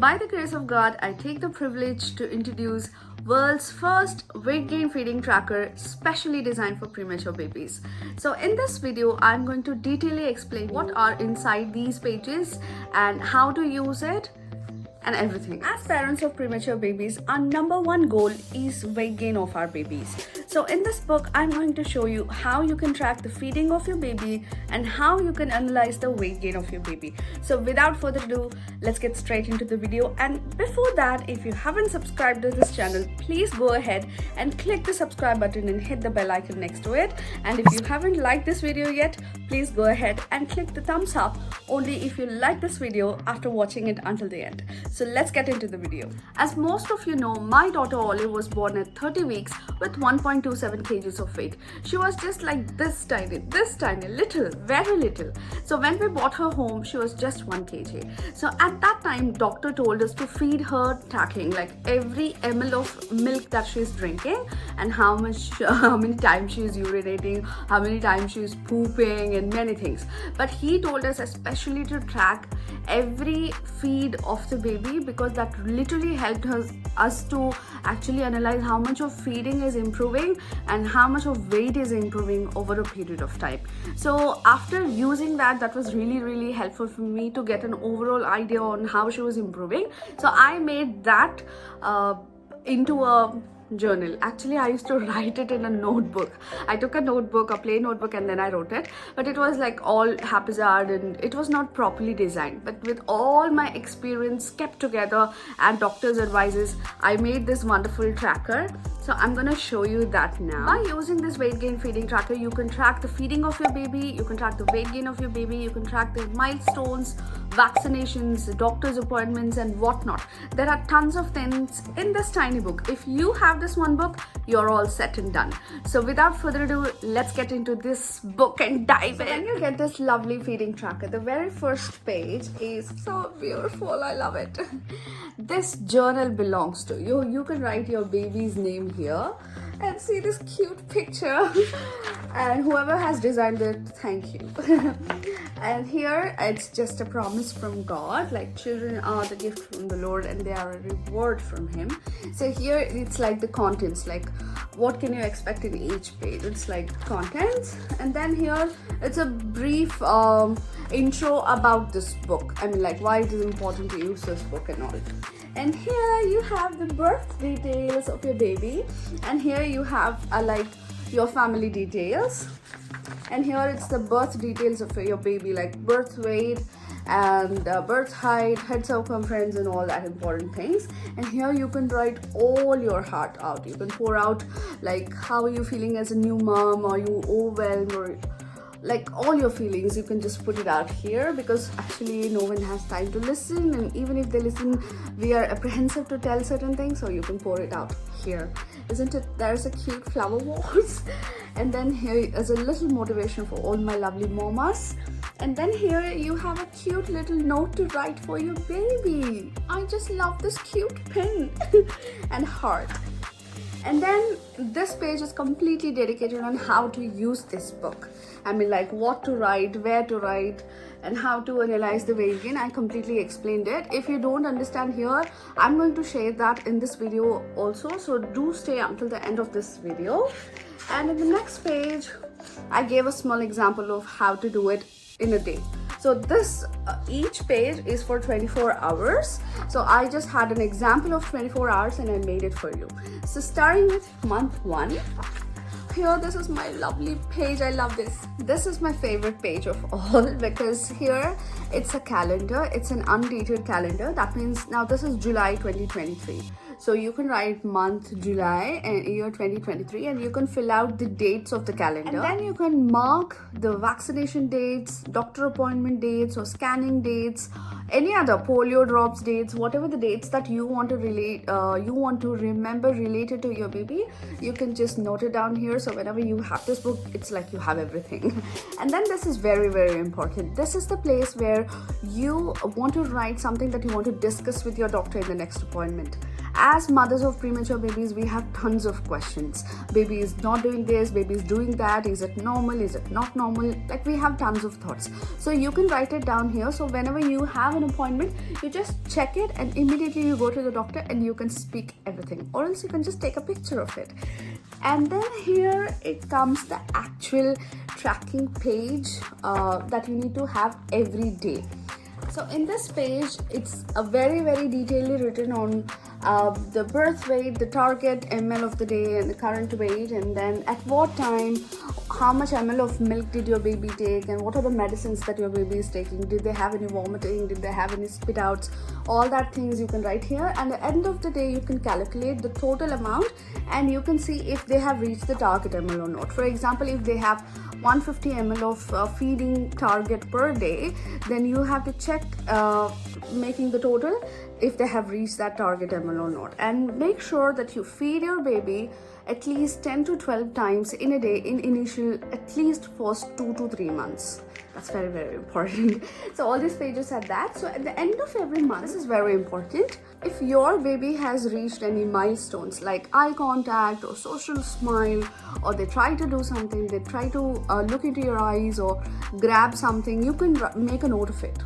by the grace of God, I take the privilege to introduce world's first weight gain feeding tracker specially designed for premature babies. So in this video, I'm going to detailedly explain what are inside these pages and how to use it and everything. As parents of premature babies, our number one goal is weight gain of our babies. So in this book, I'm going to show you how you can track the feeding of your baby and how you can analyze the weight gain of your baby. So without further ado, let's get straight into the video. And before that, if you haven't subscribed to this channel, please go ahead and click the subscribe button and hit the bell icon next to it. And if you haven't liked this video yet, please go ahead and click the thumbs up only if you like this video after watching it until the end. So let's get into the video. As most of you know, my daughter Olive was born at 30 weeks with 1.27 kgs of weight. She was just like this tiny, little, very little. So when we brought her home, she was just 1 kg. So at that time, doctor told us to feed her tracking, like every ml of milk that she's drinking and how many times she is urinating, how many times she is pooping and many things. But he told us especially to track every feed of the baby because that literally helped us to actually analyze how much of feeding is improving and how much of weight is improving over a period of time. So after using that was really helpful for me to get an overall idea on how she was improving. So I made that into a journal. Actually, I used to write it in a notebook. I took a notebook, a plain notebook, and then I wrote it. But it was like all haphazard and it was not properly designed. But with all my experience kept together and doctor's advices, I made this wonderful tracker. So I'm gonna show you that now. By using this weight gain feeding tracker, you can track the feeding of your baby, you can track the weight gain of your baby, you can track the milestones, vaccinations, doctor's appointments, and whatnot. There are tons of things in this tiny book. If you have this one book, you're all set and done. So without further ado, let's get into this book and dive in. When you get this lovely feeding tracker, the very first page is so beautiful. I love it. This journal belongs to you. You can write your baby's name here and see this cute picture. And whoever has designed it, thank you. And here it's just a promise from God, like children are the gift from the Lord and they are a reward from Him. So here it's like the contents, like what can you expect in each page. It's like contents, and then here it's a brief intro about this book. I mean, like why it is important to use this book and all. And here you have the birth details of your baby, and here you have like your family details, and here it's the birth details of your baby, like birth weight and birth height, head circumference, and all that important things. And here you can write all your heart out. You can pour out like how are you feeling as a new mom, are you overwhelmed, or like all your feelings. You can just put it out here because actually no one has time to listen, and even if they listen, we are apprehensive to tell certain things, so you can pour it out here. Isn't it? There's a cute flower vase. And then here is a little motivation for all my lovely mamas. And then here you have a cute little note to write for your baby. I just love this cute pen and heart. And then this page is completely dedicated on how to use this book. I mean, like what to write, where to write, and how to analyze the weight gain. I completely explained it. If you don't understand here, I'm going to share that in this video also. So do stay until the end of this video. And in the next page, I gave a small example of how to do it in a day. So this each page is for 24 hours. So I just had an example of 24 hours and I made it for you. So starting with month 1. Here, this is my lovely page. I love this. This is my favorite page of all because here it's a calendar. It's an undated calendar. That means now this is July 2023. So you can write month July and year 2023, and you can fill out the dates of the calendar. And then you can mark the vaccination dates, doctor appointment dates, or scanning dates, any other polio drops dates, whatever the dates that you want to remember related to your baby, you can just note it down here. So whenever you have this book, it's like you have everything. And then this is very important. This is the place where you want to write something that you want to discuss with your doctor in the next appointment. as mothers of premature babies, we have tons of questions. Baby is not doing this, baby is doing that, is it normal, is it not normal? Like, we have tons of thoughts. So you can write it down here. So whenever you have an appointment, you just check it and immediately you go to the doctor and you can speak everything, or else you can just take a picture of it. And then here it comes the actual tracking page that you need to have every day. So in this page, it's a very detailedly written on the birth weight, the target ml of the day, and the current weight, and then at what time, how much ml of milk did your baby take, and what are the medicines that your baby is taking, did they have any vomiting, did they have any spit outs, all that things you can write here. And at the end of the day, you can calculate the total amount and you can see if they have reached the target ml or not. For example, if they have 150 ml of feeding target per day, then you have to check making the total if they have reached that target ml or not. And make sure that you feed your baby at least 10 to 12 times in a day in initial at least first 2 to 3 months. That's very important. So all these pages have that. So at the end of every month, this is very important. If your baby has reached any milestones like eye contact or social smile, or they try to do something, they try to look into your eyes or grab something, you can make a note of it.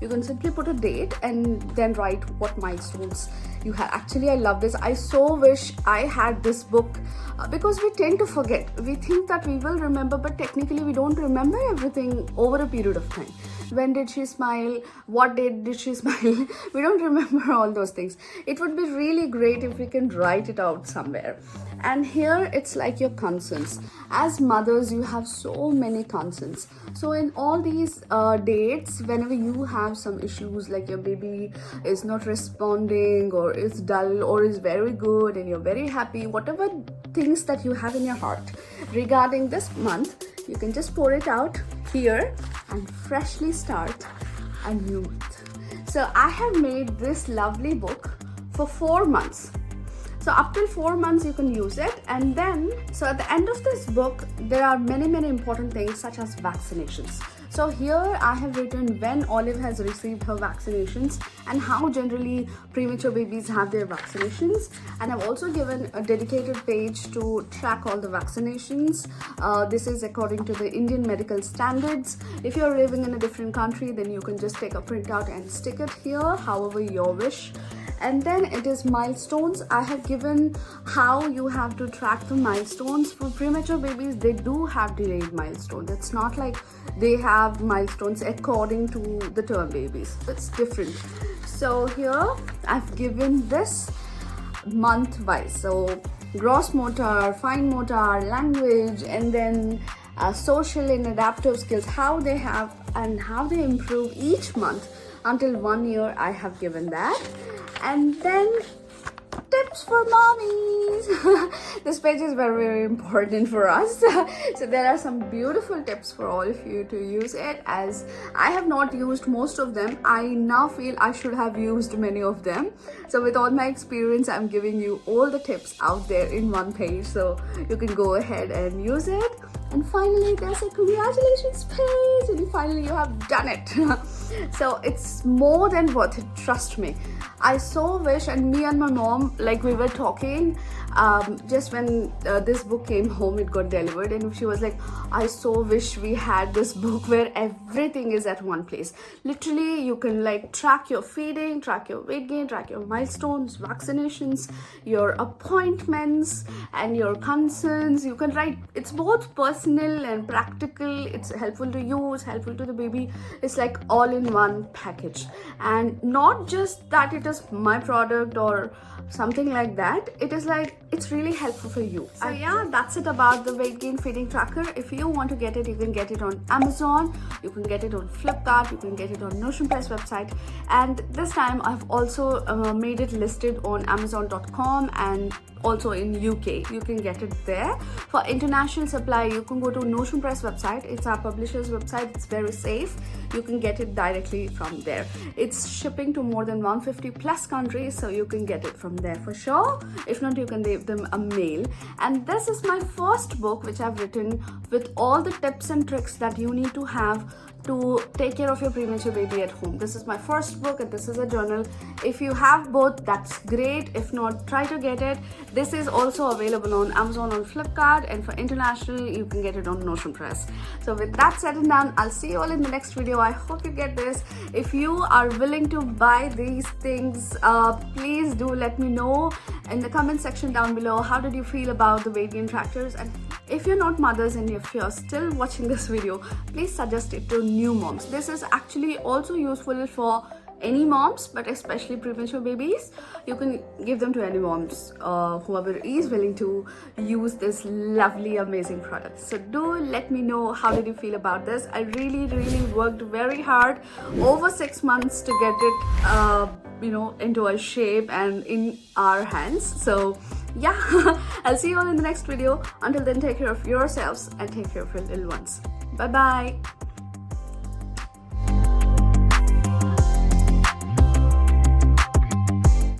You can simply put a date and then write what milestones you had. Actually, I love this. I so wish I had this book because we tend to forget. We think that we will remember, but technically we don't remember everything over a period of time. When did she smile? What date did she smile? We don't remember all those things. It would be really great if we can write it out somewhere. And here it's like your concerns. As mothers, you have so many concerns. So in all these dates, whenever you have some issues like your baby is not responding or is dull or is very good and you're very happy, whatever things that you have in your heart regarding this month, you can just pour it out here and freshly start a new month. So I have made this lovely book for 4 months. So up till 4 months you can use it. And then, so at the end of this book, there are many important things such as vaccinations. So here I have written when Olive has received her vaccinations and how generally premature babies have their vaccinations. And I've also given a dedicated page to track all the vaccinations. This is according to the Indian medical standards. If you're living in a different country, then you can just take a printout and stick it here, however your wish. And then it is milestones. I have given how you have to track the milestones. For premature babies, they do have delayed milestones. It's not like they have milestones according to the term babies. It's different. So here I've given this month wise. So gross motor, fine motor, language, and then social and adaptive skills, how they have and how they improve each month until 1 year. I have given that. And then tips for mommies. This page is very important for us. So there are some beautiful tips for all of you to use it. As I have not used most of them, I now feel I should have used many of them. So with all my experience, I'm giving you all the tips out there in one page, so you can go ahead and use it. And finally, there's a congratulations page, and finally you have done it. So it's more than worth it, trust me. I so wish, and me and my mom, like, we were talking just when this book came home, it got delivered, and she was like, I so wish we had this book where everything is at one place. Literally, you can like track your feeding, track your weight gain, track your milestones, vaccinations, your appointments, and your concerns. You can write, it's both personal and practical. It's helpful to you, it's helpful to the baby. It's like all in one package. And not just that it is my product or something like that, it is like it's really helpful for you. So yeah, that's it about the weight gain feeding tracker. If you want to get it, you can get it on Amazon, you can get it on Flipkart, you can get it on Notion Press website, and this time I've also made it listed on Amazon.com and also in UK. You can get it there. For international supply, you can go to Notion Press website. It's our publisher's website. It's very safe. You can get it directly from there. It's shipping to more than 150 plus countries, so you can get it from there for sure. If not, you can give them a mail. And this is my first book which I've written with all the tips and tricks that you need to have to take care of your premature baby at home. This is my first book and this is a journal. If you have both, that's great. If not, try to get it. This is also available on Amazon, on Flipkart, and for international you can get it on Notion Press. So with that said and done, I'll see you all in the next video. I hope you get this. If you are willing to buy these things, please do let me know in the comment section down below. How did you feel about the weight gain trackers? And if you're not mothers and if you're still watching this video, please suggest it to new moms. This is actually also useful for any moms, but especially premature babies. You can give them to any moms, whoever is willing to use this lovely, amazing product. So do let me know how did you feel about this. I really worked very hard over 6 months to get it into a shape and in our hands. So yeah, I'll see you all in the next video. Until then, take care of yourselves and take care of your little ones. Bye bye.